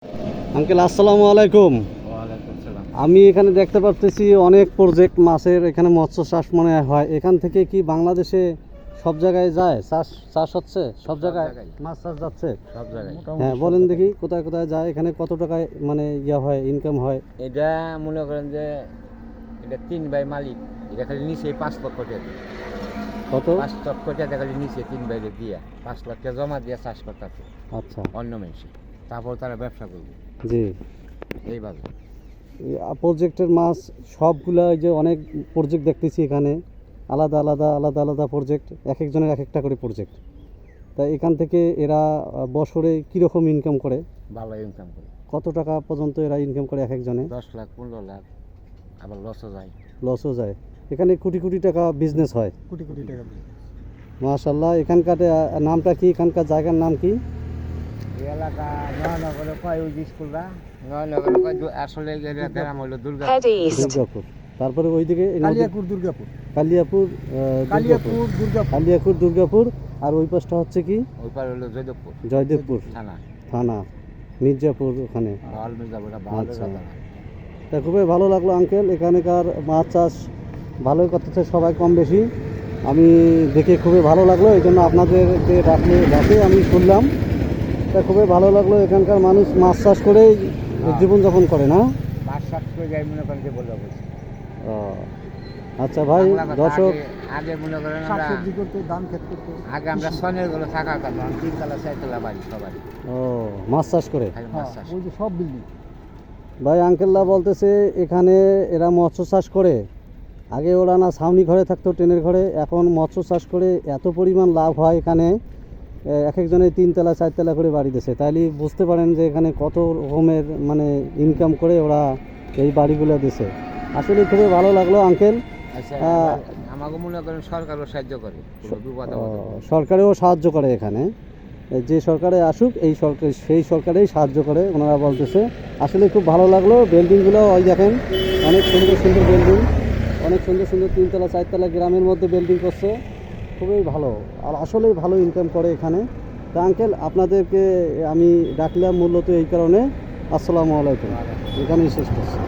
Uncle আসসালামু আলাইকুম। ওয়ালাইকুম সালাম। আমি এখানে দেখতে পাচ্ছি অনেক প্রজেক্ট মাছের, এখানে মৎস্য চাষ মনে হয়। এখান থেকে কি বাংলাদেশে সব জায়গায় যায় চাষ হচ্ছে? সব জায়গায় মাছ চাষ যাচ্ছে? সব জায়গায়। হ্যাঁ বলেন দেখি কোথায় কোথায় যায়, এখানে কত টাকায় মানে হয়, ইনকাম হয়? এটা মনে করেন যে এটা 3 ভাই মালিক, এটা খালি নিচে 5 লক্ষ টাকা। কত? 5 লক্ষ টাকা খালি নিচে 3 ভাইরে দিয়া 5 লাখ টাকা জমা দিয়ে চাষ করতেছে আচ্ছা, অন্য মানুষে, তারপর তারা ব্যবসা করবে জি। এইভাবে। প্রজেক্টের মাছ সবগুলা, ওই যে অনেক প্রজেক্ট দেখতেছি এখানে, আলাদা আলাদা আলাদা আলাদা প্রজেক্ট, এক একজনের এক একটা করে প্রজেক্ট। তা এখান থেকে এরা বছরে কীরকম ইনকাম করে? ভালো ইনকাম করে। কত টাকা পর্যন্ত এরা ইনকাম করে এক একজনে? 10 লাখ 15 লাখ, আবার লসও যায়। লসও যায়। এখানে কোটি কোটি টাকা বিজনেস হয়। কোটি কোটি টাকা। মাশাআল্লাহ। এখানকার নামটা কি, এখানকার জায়গার নাম কি? এই এলাকা নয়নগরে কয় ওই স্কুলরা, নয়নগরে কয় আসলে এলাকার নাম হলো দুর্গাপুর। তারপরে ওইদিকে কালিয়াপুর দুর্গাপুর। কালিয়াপুর, কালিয়াপুর দুর্গাপুর। আর ওই পাশটা হচ্ছে কি? ওই পার হলো জয়দেবপুর জয়দেবপুর থানা, থানা, মির্জাপুর ওখানে। বাউল মির্জাপুর। আচ্ছা। তা খুবই ভালো লাগলো আঙ্কেল, এখানকার মাছ চাষ ভালোই করতেছে সবাই কম বেশি। আমি দেখে খুবই ভালো লাগলো, এই জন্য আপনাদেরকে ডাকে আমি শুনলাম। তা খুবই ভালো লাগলো, এখানকার মানুষ মাছ চাষ করেই জীবনযাপন করে না? মাছ চাষ করে যাই মনে করেন যে বলবো। ও আচ্ছা ভাই, দর্শক আগে মনে করেন আমরা সবজি করতে, ধান ক্ষেত করতে, আগে আমরা সনের গুলো থাকা করতাম, 3 তলা 4 তলা বাড়ি সবাই। ও মাছ চাষ করে? মাছ চাষ ওই যে সব বিল্ডিং। ভাই আঙ্কেলরা বলতেছে এখানে এরা মৎস্য চাষ করে। আগে ওরা না ছাউনি ঘরে থাকতো, টেনের ঘরে, এখন মৎস্য চাষ করে এত পরিমাণ লাভ হয় এখানে। এক একজনের 3 তলা 4 তলা করে বাড়ি দিয়েছে। তাইলে বুঝতে পারেন যে এখানে কত রকমের মানে ইনকাম করে ওরা এই বাড়িগুলো দিছে। আসলে খুবই ভালো লাগলো আঙ্কেল। আচ্ছা, আমাকে মনে করেন সরকারও সাহায্য করে, সরকারেও সাহায্য করে এখানে। যে সরকারে আসুক, এই সরকার সেই সরকারেই সাহায্য করে ওনারা বলতেছে। আসলে খুব ভালো লাগলো। বিল্ডিংগুলো ওই দেখেন, অনেক সুন্দর সুন্দর বিল্ডিং, অনেক সুন্দর সুন্দর 3 তলা 4 তলা গ্রামের মধ্যে বিল্ডিং করছে। খুবই ভালো, আর আসলেই ভালো ইনকাম করে এখানে। তা আঙ্কেল আপনাদেরকে আমি ডাকলাম মূলত এই কারণে। আসসালামু আলাইকুম, এখানেই শেষ করছি।